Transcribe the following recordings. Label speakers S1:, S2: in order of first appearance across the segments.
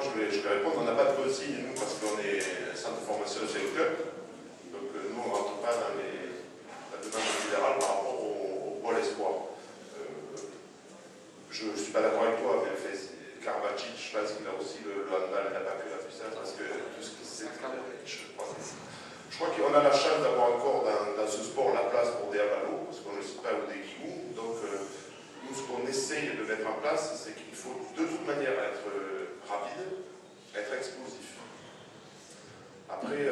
S1: je vais répondre. On n'a pas de consigne, nous, parce qu'on est centre de formation, c'est le club. Donc nous, on ne rentre pas dans la demande fédérale par rapport au pôle espoir. Je ne suis pas d'accord avec toi, mais Karabatic, je pense qu'il a aussi le handball, il n'a pas que la puissance, parce que tout ce qui c'est. Je crois qu'on a la chance d'avoir encore dans ce sport la place pour des avalos, parce qu'on ne sait pas, ou des guigous. Donc nous, ce qu'on essaye de mettre en place, c'est qu'il faut de toute manière être rapide, être explosif. Après,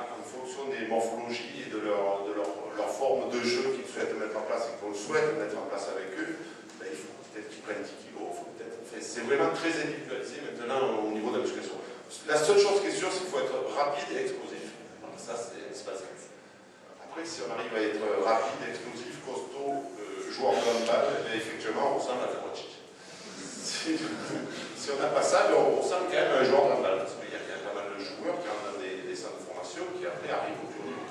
S1: en fonction des morphologies et de leur forme de jeu qu'ils souhaitent mettre en place et qu'on souhaite mettre en place avec eux, ben, il faut peut-être qu'ils prennent 10 kilos, c'est vraiment très individualisé maintenant au niveau de la musculation. La seule chose qui est sûre, c'est qu'il faut être rapide et explosif. Alors, ça, c'est pas ça. Après, si on arrive à être rapide, explosif, costaud, joueur de handball, effectivement, on ressemble à Karabatic. Si on n'a pas ça, on ressemble quand même à un joueur de handball. Parce qu'il y a pas mal de joueurs qui ont des centres de formation qui après arrivent au plus haut niveau.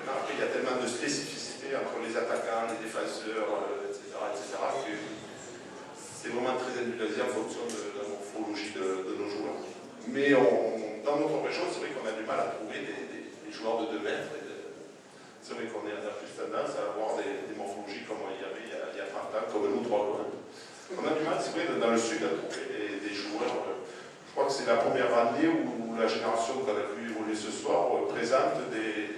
S1: Maintenant, après, il y a tellement de spécificité entre les attaquants, les défenseurs, etc., que c'est vraiment très individualisé en fonction de la morphologie de nos joueurs. Mais dans notre région, c'est vrai qu'on a du mal à trouver des joueurs de 2 mètres. C'est vrai qu'on a plus tendance à avoir des morphologies comme il y avait il y a 30 ans, comme nous 3 coins. On a du mal, c'est vrai, dans le sud, à trouver des joueurs. Je crois que c'est la première année où la génération qu'on a pu évoluer ce soir présente des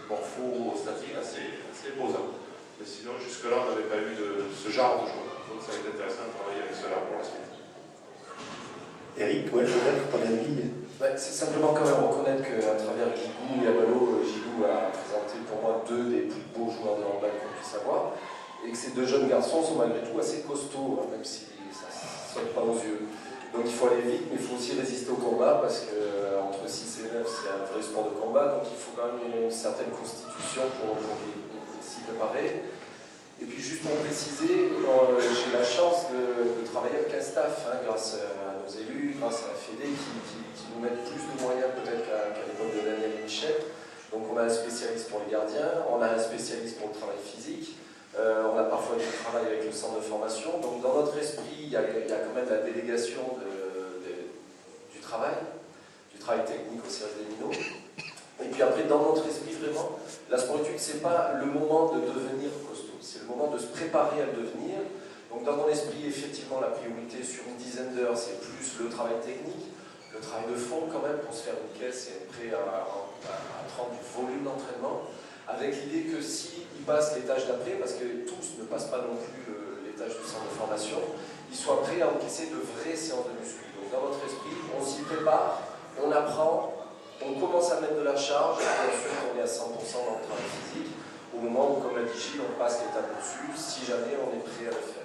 S1: morphostatiques assez imposants. Mais sinon, jusque-là, on n'avait pas eu ce genre de joueurs. Donc ça va être intéressant de travailler avec cela pour la suite.
S2: Eric, ouais, peut-être ton avis.
S3: C'est simplement quand même reconnaître qu'à travers Guigou et Abalo, Gilou a présenté pour moi 2 des plus beaux joueurs de handball qu'on puisse avoir, et que ces 2 jeunes garçons sont malgré tout assez costauds, même si ça ne saute pas aux yeux. Donc il faut aller vite, mais il faut aussi résister au combat, parce qu'entre 6 et 9, c'est un vrai sport de combat, donc il faut quand même une certaine constitution pour s'y préparer. Et puis juste pour préciser, j'ai la chance de travailler avec un staff, grâce à nos élus, grâce à la Fédé, qui nous mettent plus de moyens peut-être qu'à l'époque de Daniel et Michel. Donc on a un spécialiste pour les gardiens, on a un spécialiste pour le travail physique, on a parfois du travail avec le centre de formation. Donc dans notre esprit, il y a quand même la délégation du travail technique au service des minots. Et puis après, dans notre esprit, vraiment, la sport-étude, c'est pas le moment de devenir costaud, c'est le moment de se préparer à le devenir. Donc dans mon esprit, effectivement, la priorité sur une dizaine d'heures, c'est plus le travail technique, le travail de fond quand même, pour se faire une caisse et être prêt à prendre du volume d'entraînement, avec l'idée que s'ils passent l'étage d'après, parce que tous ne passent pas non plus l'étage du centre de formation, ils soient prêts à encaisser de vraies séances de muscu. Donc dans notre esprit, on s'y prépare, on apprend, on commence à mettre de la charge, et ensuite on est à 100% dans le travail physique, au moment où, comme l'a dit Gilles, on passe l'étape au-dessus, si jamais on est prêt à le faire.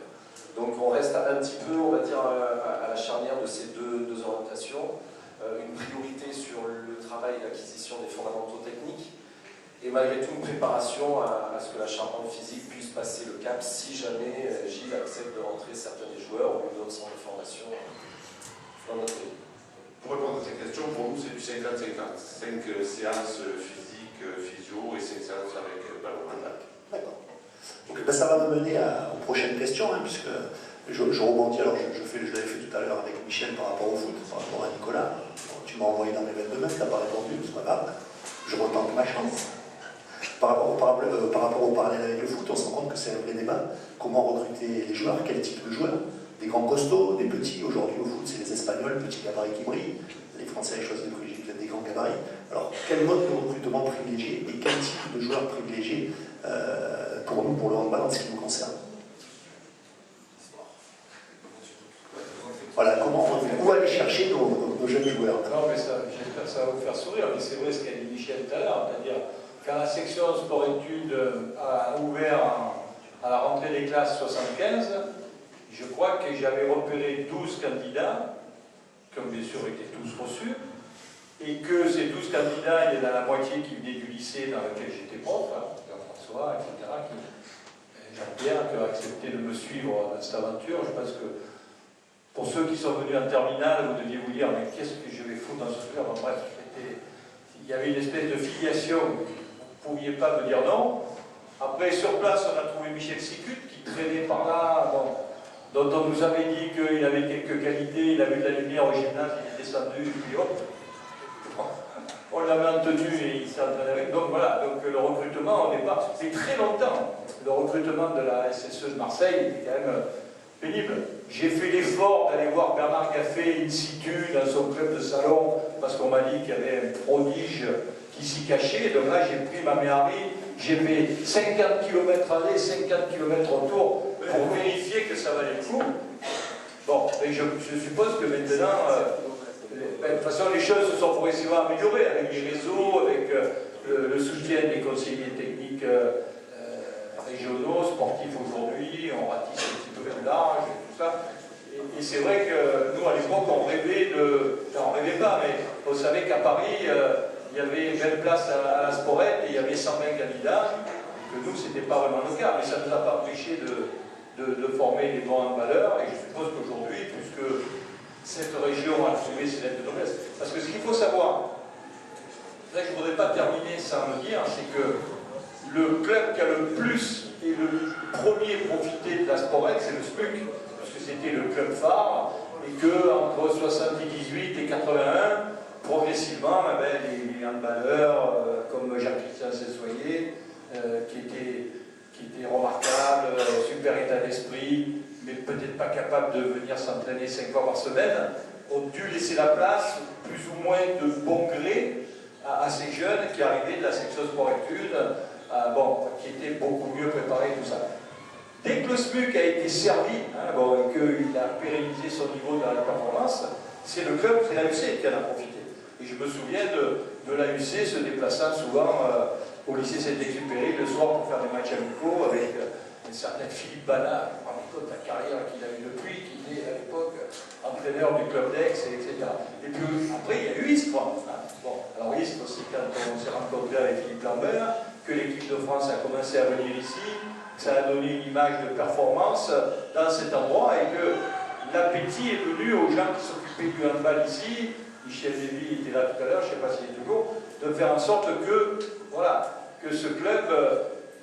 S3: Donc on reste un petit peu, on va dire, à la charnière de ces deux orientations, une priorité sur le travail et l'acquisition des fondamentaux techniques, et malgré tout une préparation à ce que la charpente physique puisse passer le cap si jamais Gilles accepte de rentrer certains des joueurs ou d'autres centres de formation dans notre pays.
S1: Pour répondre à cette question, pour nous c'est du 50-50. 5 séances physiques, physio et 5 séances avec ballon handball.
S2: D'accord. Donc ça va me mener aux prochaines questions, puisque je rebondis, alors je l'avais fait tout à l'heure avec Michel par rapport au foot, par rapport à Nicolas. Bon, tu m'as envoyé dans mes 22 mètres, tu n'as pas répondu, c'est pas grave. Je retente ma chance. Par rapport au parallèle avec le foot, on se rend compte que c'est un vrai débat. Comment recruter les joueurs, quel type de joueurs? Des grands costauds, des petits. Aujourd'hui au foot, c'est les Espagnols, petits gabarits qui brillent. Les Français choisissent de privilégier des grands gabarits. Alors, quel mode de recrutement privilégié et quel type de joueur privilégié pour nous, pour le handball, en ce qui nous concerne? Voilà, où aller chercher nos jeunes joueurs?
S4: Non, mais j'espère que ça va vous faire sourire, mais c'est vrai ce qu'a dit Michel tout à l'heure, c'est-à-dire quand la section sport-études a ouvert à la rentrée des classes 75, je crois que j'avais repéré 12 candidats, comme bien sûr étaient tous reçus, et que ces 12 candidats, il y en a la moitié qui venaient du lycée dans lequel j'étais prof, Jean-François, etc., Jean-Pierre, qui a accepté de me suivre dans cette aventure. Je pense que pour ceux qui sont venus en terminale, vous deviez vous dire, mais qu'est-ce que je vais foutre dans ce club? Bref, il y avait une espèce de filiation, vous ne pouviez pas me dire non. Après, sur place, on a trouvé Michel Sicut, qui traînait par là. Bon. dont on nous avait dit qu'il avait quelques qualités, il a vu de la lumière au gymnase, il est descendu, et puis hop, on l'a maintenu et il s'est entraîné avec. Donc voilà, donc le recrutement au départ, c'était très longtemps. Le recrutement de la SSE de Marseille était quand même pénible. J'ai fait l'effort d'aller voir Bernard Gaffé in situ dans son club de salon parce qu'on m'a dit qu'il y avait un prodige qui s'y cachait. Donc là, j'ai pris ma Méhari, j'ai fait 50 km aller, 50 km retour pour vérifier que ça valait le coup. Bon, et je suppose que maintenant, de toute façon, les choses se sont progressivement améliorées avec les réseaux, avec le soutien des conseillers techniques régionaux, sportifs aujourd'hui, on ratisse un petit peu plus large et tout ça. Et c'est vrai que nous, à l'époque, on rêvait de... Enfin, on rêvait pas, mais on savait qu'à Paris, il y avait 20 places à la Sporette et il y avait 120 candidats, et que nous, c'était pas vraiment le cas, mais ça ne nous a pas empêché de former des bons handballeurs, et je suppose qu'aujourd'hui, puisque cette région a trouvé ses lettres de noblesse. Parce que ce qu'il faut savoir, là, je ne voudrais pas terminer sans le dire, c'est que le club qui a le plus et le premier profité de la Sporette, c'est le SPUC, parce que c'était le club phare, et qu'entre 78 et 81, progressivement, les handballeurs comme Jacques-Christian Sessoyer, qui était remarquable, super état d'esprit, mais peut-être pas capable de venir s'entraîner 5 fois par semaine, ont dû laisser la place, plus ou moins de bon gré, à ces jeunes qui arrivaient de la section sport-études, qui étaient beaucoup mieux préparés, tout ça. Dès que le SMUC a été servi, et qu'il a pérennisé son niveau de la performance, c'est le club, c'est l'AUC qui en a profité. Et je me souviens de l'AUC se déplaçant souvent au lycée Saint-Exupéry le soir pour faire des matchs amicaux avec un certain Philippe Bana, on compte la carrière qu'il a eue depuis, qui était à l'époque entraîneur du club d'Aix, etc. Et puis après, il y a eu Istres. Alors Istres, c'est quand on s'est rencontré avec Philippe Lambert, que l'équipe de France a commencé à venir ici, que ça a donné une image de performance dans cet endroit et que l'appétit est venu aux gens qui s'occupaient du handball ici. Michel Lévy était là tout à l'heure, je ne sais pas s'il est toujours, de faire en sorte que, que ce club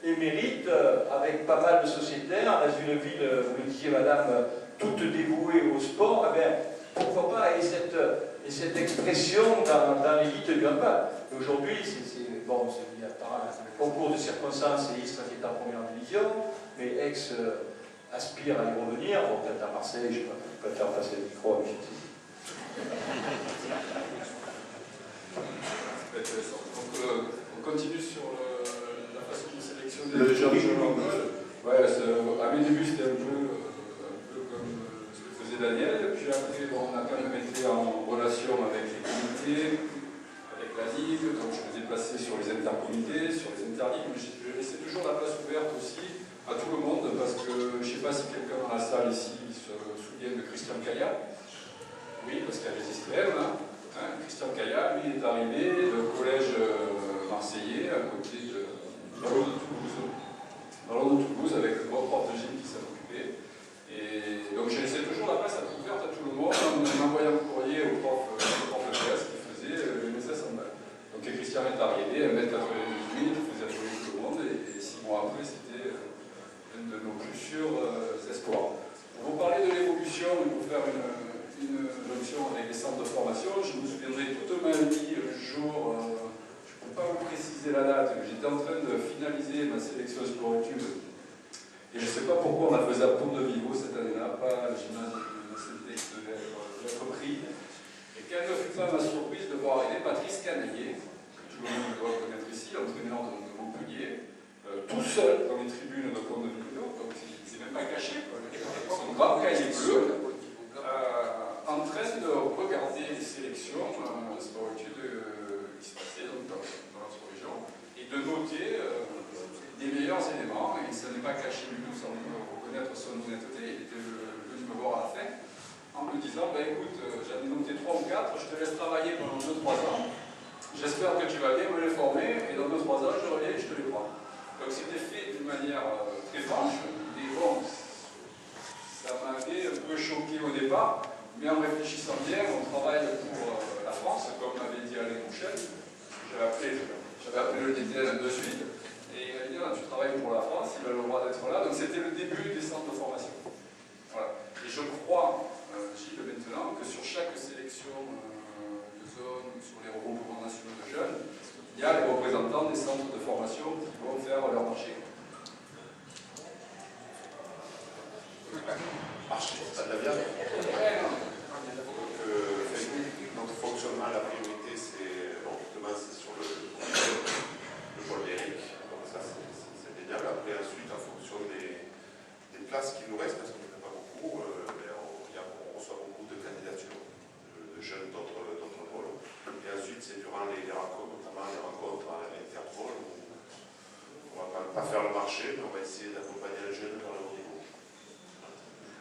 S4: émérite, avec pas mal de sociétaires, dans une ville, vous le disiez madame, toute dévouée au sport, pourquoi pas, et cette expression dans l'élite du handball. Aujourd'hui, il y a par un concours de circonstances, c'est Istres qui est en première division, mais Aix aspire à y revenir, peut-être à Marseille, je préfère passer le micro à Michel.
S5: Donc, on continue sur la façon de sélectionner les jeunes joueurs. À mes débuts, c'était un peu comme ce que faisait Daniel. Puis après, on a quand même été en relation avec les comités, avec la Ligue. Donc, je me déplaçais sur les intercomités, sur les interligues. Mais je laissais toujours la place ouverte aussi à tout le monde parce que je ne sais pas si quelqu'un dans la salle ici se souvient de Christian Caillat. Oui, parce qu'il y a les STM. Christian Caillat, lui, est arrivé d'un collège marseillais à côté de Ballon de Toulouse. Ballon de Toulouse avec le grand prof de gym qui s'en occupait. Et donc j'ai laissé toujours la place ouverte à tout le monde en envoyant un courrier au prof de classe qui faisait l'UNSS en balle. Donc Christian est arrivé, 1m98, il faisait atelier tout le monde et 6 mois après, c'était un de nos plus sûrs espoirs. Pour vous parler de l'évolution, il faut faire une jonction avec les centres de formation. Je me souviendrai toute ma vie, le jour, je ne peux pas vous préciser la date, mais j'étais en train de finaliser ma sélection sport-études. Et je ne sais pas pourquoi on a fait à Pont-de-Vivo cette année-là, pas le gymnase de Saint-Ex de l'être pris. Et quelle ne fut pas ma surprise de voir arriver Patrice Canaillet, que tout le monde doit connaître ici, l'entraîneur de Montpellier, tout seul dans les tribunes de Pont-de-Vivo, donc il ne s'est même pas caché, son grand cahier bleu. En train de regarder les sélections de sport-études qui se passaient dans notre région et de noter les meilleurs éléments. Et ça n'est pas caché du tout sans reconnaître son honnêteté. Il était venu me voir à la fin en me disant écoute, j'en ai noté 3 ou 4, je te laisse travailler pendant 2-3 ans. J'espère que tu vas bien me les former et dans 2-3 ans, je reviens et je te les prends. Donc c'était fait d'une manière très franche. Et bon, ça m'avait un peu choqué au départ. Mais en réfléchissant bien, on travaille pour la France, comme m'avait dit Alain Bouchel. J'avais appelé le DTN de suite. Et il m'a dit, tu travailles pour la France, il a le droit d'être là. Donc c'était le début des centres de formation. Voilà. sélection de zone sur les regroupements nationaux de jeunes, il y a les représentants des centres de formation qui vont faire leur marché.
S1: Marché, c'est pas de la viande. Notre fonctionnement, la priorité, c'est bon, demain c'est sur le pôle d'Éric, donc ça c'est génial. Après, ensuite, en fonction des places qui nous restent, parce qu'on n'en a pas beaucoup, on reçoit beaucoup de candidatures de jeunes d'autres pôles. Et ensuite, c'est durant les rencontres, notamment les rencontres à l'interpôle, où on ne va pas faire le marché, mais on va essayer d'accompagner les jeunes vers le haut niveau.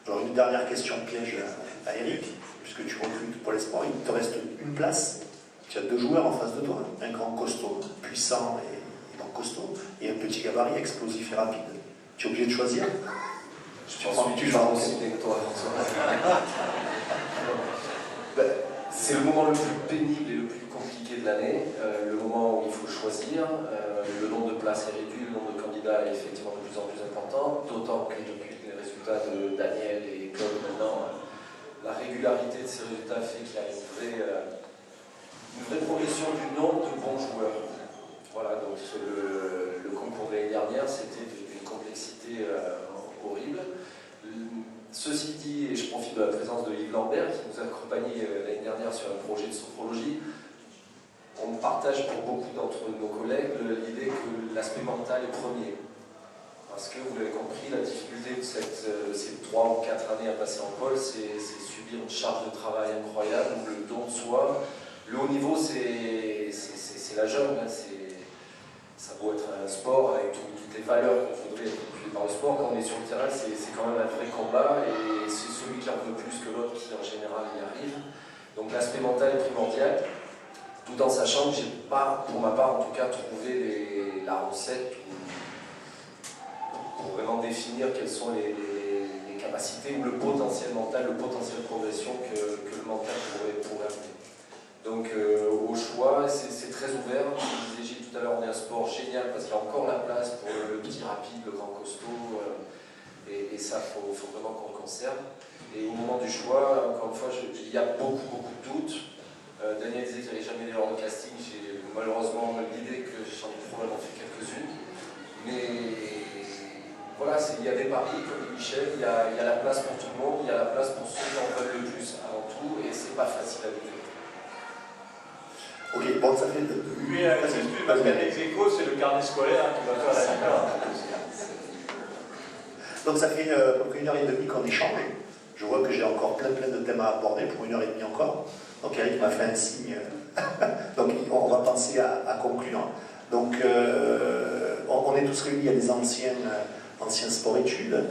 S2: Alors une dernière question piège à Eric, puisque tu recrutes pour les sports, il te reste une place, tu as 2 joueurs en face de toi, un grand costaud, puissant et donc costaud, et un petit gabarit explosif et rapide. Tu es obligé de choisir.
S3: Je pense que tu vas aussi avec toi, François. C'est le moment le plus pénible et le plus compliqué de l'année, le moment où il faut choisir. Le nombre de places est réduit, le nombre de candidats est effectivement de plus en plus important, d'autant que depuis les résultats de Daniel et Claude maintenant, la régularité de ces résultats fait qu'il y a une vraie progression du nombre de bons joueurs. Voilà, donc le concours de l'année dernière, c'était d'une complexité horrible. Ceci dit, et je profite de la présence de Yves Lambert, qui nous a accompagnés l'année dernière sur un projet de sophrologie, on partage pour beaucoup d'entre nos collègues l'idée que l'aspect mental est premier. Parce que, vous l'avez compris, la difficulté de ces 3 ou 4 années à passer en pôle, c'est subir une charge de travail incroyable, le don de soi. Le haut niveau, c'est la jungle, hein, ça doit être un sport avec toutes les valeurs qu'on voudrait véhiculer par le sport. Quand on est sur le terrain, c'est quand même un vrai combat, et c'est celui qui en veut plus que l'autre qui, en général, y arrive. Donc l'aspect mental est primordial. Tout en sachant que je n'ai pas, pour ma part en tout cas, trouvé la recette pour vraiment définir quelles sont les capacités ou le potentiel mental, le potentiel de progression que le mental pourrait amener. Donc au choix, c'est très ouvert. Comme je disais tout à l'heure, on est un sport génial parce qu'il y a encore la place pour le petit rapide, le grand costaud, et ça, il faut vraiment qu'on le conserve. Et au moment du choix, encore une fois, il y a beaucoup de doutes. Daniel disait qu'il n'y avait jamais d'erreur de casting. J'ai malheureusement l'idée que j'en ai probablement fait quelques-unes. Mais voilà, il y a des paris, comme dit Michel, il y a la place pour tout le monde, il y a la place pour ceux qui en veulent le plus avant tout, et c'est pas facile à lutter.
S2: Ok, bon, ça fait...
S4: Oui, parce qu'à l'ex-écho, c'est le carnet scolaire qui va faire la différence.
S2: Donc ça fait à peu près 1h30 qu'on échange. Je vois que j'ai encore plein de thèmes à aborder pour 1h30 encore. Donc Eric m'a fait un signe. Donc on va penser à conclure. Donc on est tous réunis, il y a des anciens sport-études.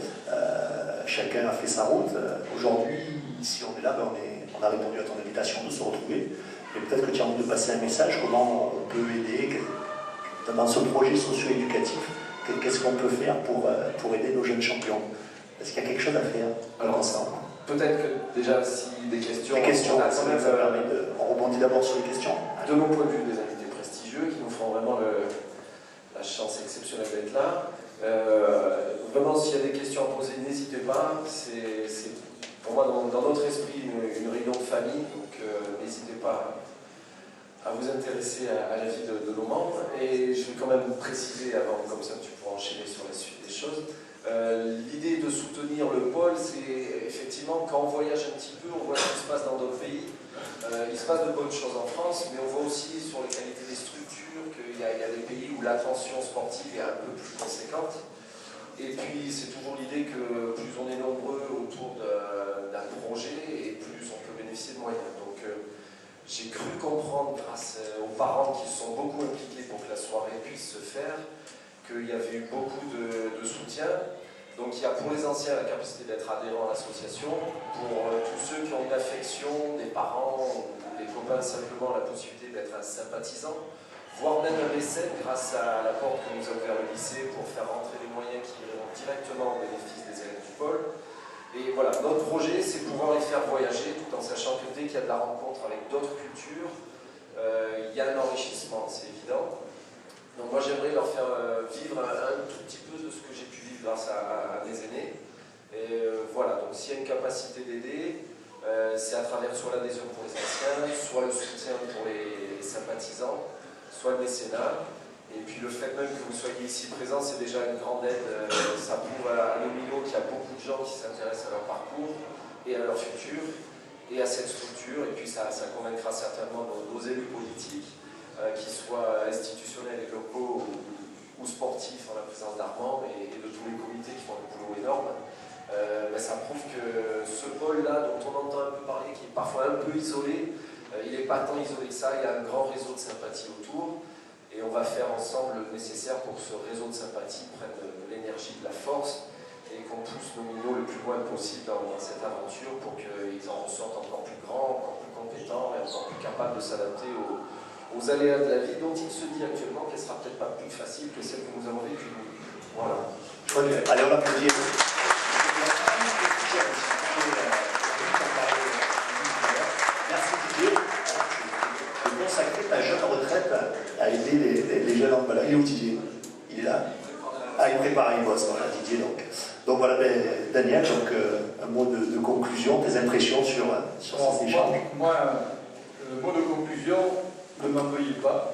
S2: Chacun a fait sa route. Aujourd'hui, si on est là, on a répondu à ton invitation de se retrouver. Et peut-être que tu as envie de passer un message, comment on peut aider dans ce projet socio-éducatif. Qu'est-ce qu'on peut faire pour aider nos jeunes champions? Est-ce qu'il y a quelque chose à faire ensemble?
S3: Peut-être que déjà, si des questions...
S2: Des questions,
S3: on a quand même,
S2: on rebondit d'abord sur les questions.
S3: De mon point de vue, des invités prestigieux qui nous feront vraiment la chance exceptionnelle d'être là. Vraiment, s'il y a des questions à poser, n'hésitez pas. C'est pour moi, dans notre esprit, une réunion de famille, donc n'hésitez pas à vous intéresser à la vie de nos membres. Et je vais quand même préciser avant, comme ça tu pourras enchaîner sur la suite des choses. L'idée de soutenir le pôle, c'est effectivement quand on voyage un petit peu, on voit ce qui se passe dans d'autres pays. Il se passe de bonnes choses en France, mais on voit aussi sur les qualités des structures qu'il y a des pays où l'attention sportive est un peu plus conséquente. Et puis c'est toujours l'idée que plus on est nombreux autour d'un projet, et plus on peut bénéficier de moyens. Donc j'ai cru comprendre, grâce aux parents qui se sont beaucoup impliqués pour que la soirée puisse se faire, qu'il y avait eu beaucoup de soutien. Donc il y a pour les anciens la capacité d'être adhérents à l'association, pour tous ceux qui ont une affection, des parents ou des copains, simplement la possibilité d'être un sympathisant, voire même un mécène grâce à la porte que nous a ouvert le lycée pour faire rentrer des moyens qui iront directement au bénéfice des élèves du pôle. Et voilà, notre projet, c'est pouvoir les faire voyager tout en sachant que dès qu'il y a de la rencontre avec d'autres cultures, il y a un enrichissement, c'est évident. Donc moi j'aimerais leur faire vivre un tout petit peu de ce que j'ai pu vivre grâce à mes aînés. Et voilà, donc s'il y a une capacité d'aider, c'est à travers soit l'adhésion pour les anciens, soit le soutien pour les sympathisants, soit le mécénat. Et puis le fait même que vous soyez ici présents, c'est déjà une grande aide. Ça prouve à Nomino qu'il y a beaucoup de gens qui s'intéressent à leur parcours et à leur futur et à cette structure. Et puis ça convaincra certainement nos élus politiques, qu'ils soient institutionnels et locaux ou sportifs en la présence d'Armand et de tous les comités qui font un boulot énorme. Ça prouve que ce pôle-là, dont on entend un peu parler, qui est parfois un peu isolé, il n'est pas tant isolé que ça. Il y a un grand réseau de sympathie autour. Et on va faire ensemble le nécessaire pour que ce réseau de sympathie prenne de l'énergie, de la force, et qu'on pousse nos minots le plus loin possible dans cette aventure pour qu'ils en ressortent encore plus grands, encore plus compétents et encore plus capables de s'adapter aux aléas de la vie, dont il se dit actuellement qu'elle sera peut-être pas plus facile que celle que nous avons vécue. Voilà.
S2: Allez, on l'applaudit. Merci Didier. De consacrer ta jeune retraite à aider les jeunes en balade. Il est où Didier? Il est là? Ah, il prépare, il bosse, voilà, Didier. Donc voilà, Daniel, donc, un mot de conclusion, tes impressions sur ces échanges.
S4: Moi, le mot de conclusion, ne m'en veuillez pas,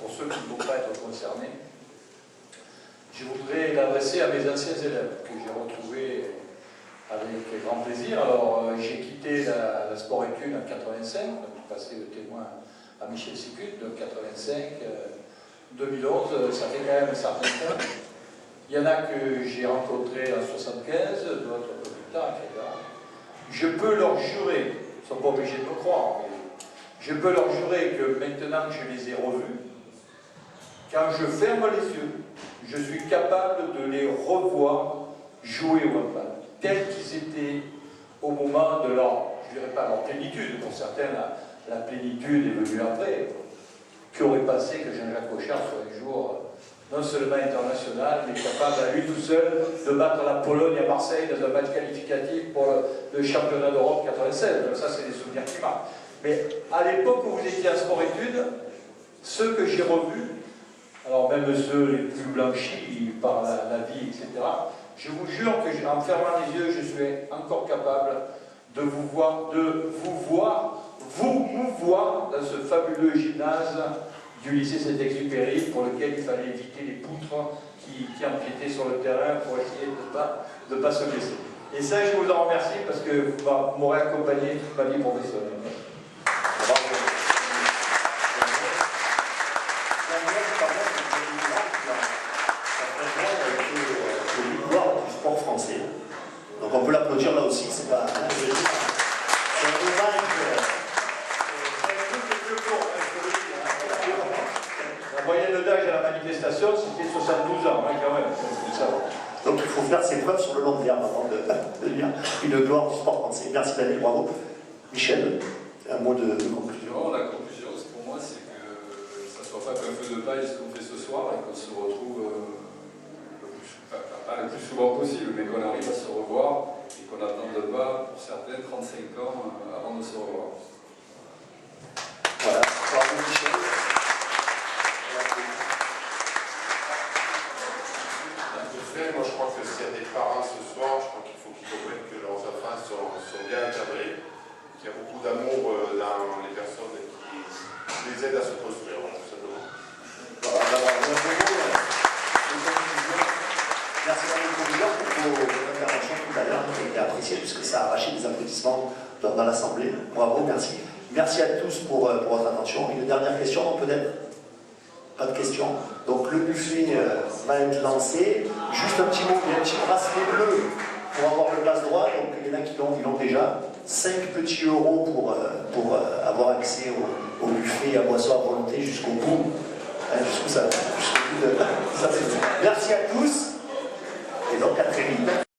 S4: pour ceux qui ne vont pas être concernés. Je voudrais l'adresser à mes anciens élèves, que j'ai retrouvés avec grand plaisir. Alors, j'ai quitté la Sport Études en 85, donc j'ai passé le témoin à Michel Sicut, de 85, 2011, ça fait quand même un certain temps. Il y en a que j'ai rencontrés en 75, d'autres un peu plus tard, etc. Je peux leur jurer, ils ne sont pas obligés de me croire, mais je peux leur jurer que maintenant que je les ai revus, quand je ferme les yeux, je suis capable de les revoir jouer au handball, tels qu'ils étaient au moment de leur, je ne dirais pas leur plénitude, pour certains la plénitude est venue après. Qui aurait pensé que Jean-Jacques Cochard soit un jour non seulement international, mais capable à lui tout seul de battre la Pologne à Marseille dans un match qualificatif pour le championnat d'Europe 96. Donc ça, c'est des souvenirs qui marquent. Mais à l'époque où vous étiez à Sport-Études, ceux que j'ai revus, alors même ceux les plus blanchis par la vie, etc., je vous jure que en fermant les yeux, je suis encore capable de vous voir dans ce fabuleux gymnase du lycée Saint-Exupéry pour lequel il fallait éviter les poutres qui empiétaient sur le terrain pour essayer de ne pas se blesser. Et ça, je vous en remercie parce que vous m'aurez accompagné toute ma vie professionnelle. Bravo.
S2: Du sport français. Donc on peut l'applaudir là aussi, c'est pas. C'est un hommage.
S4: La moyenne d'âge à la manifestation, c'était 72 ans, hein, quand même.
S2: Donc il faut faire ses preuves sur le long terme avant de dire une gloire du sport français. Merci Daniel, bravo. Michel, un mot de conclusion.
S5: La conclusion, pour moi, c'est que ça ne soit pas qu'un feu de paille ce qu'on fait ce soir et qu'on se retrouve pas le plus souvent possible, mais qu'on arrive à se revoir et qu'on n'attende pas, pour certains, 35 ans avant de se revoir.
S2: Voilà, bravo Michel.
S1: Moi, je crois que s'il y a des parents ce soir, je crois qu'il faut qu'ils comprennent que leurs enfants sont bien encadrés, qu'il y a beaucoup d'amour dans les personnes qui les aident à se construire, tout simplement.
S2: Merci à vous pour vos interventions tout à l'heure, qui ont été appréciées, puisque ça a arraché des applaudissements dans l'Assemblée. Bravo, merci. Merci à tous pour votre attention. Une dernière question, peut-être? Pas de questions. Donc le buffet va être lancé. Juste un petit mot, il y a un petit bracelet bleu pour avoir le place droit. Donc il y en a qui l'ont déjà. 5 petits euros pour avoir accès au buffet à boisson à volonté jusqu'au bout. Jusqu'où ça va. Merci à tous. Et donc à très vite.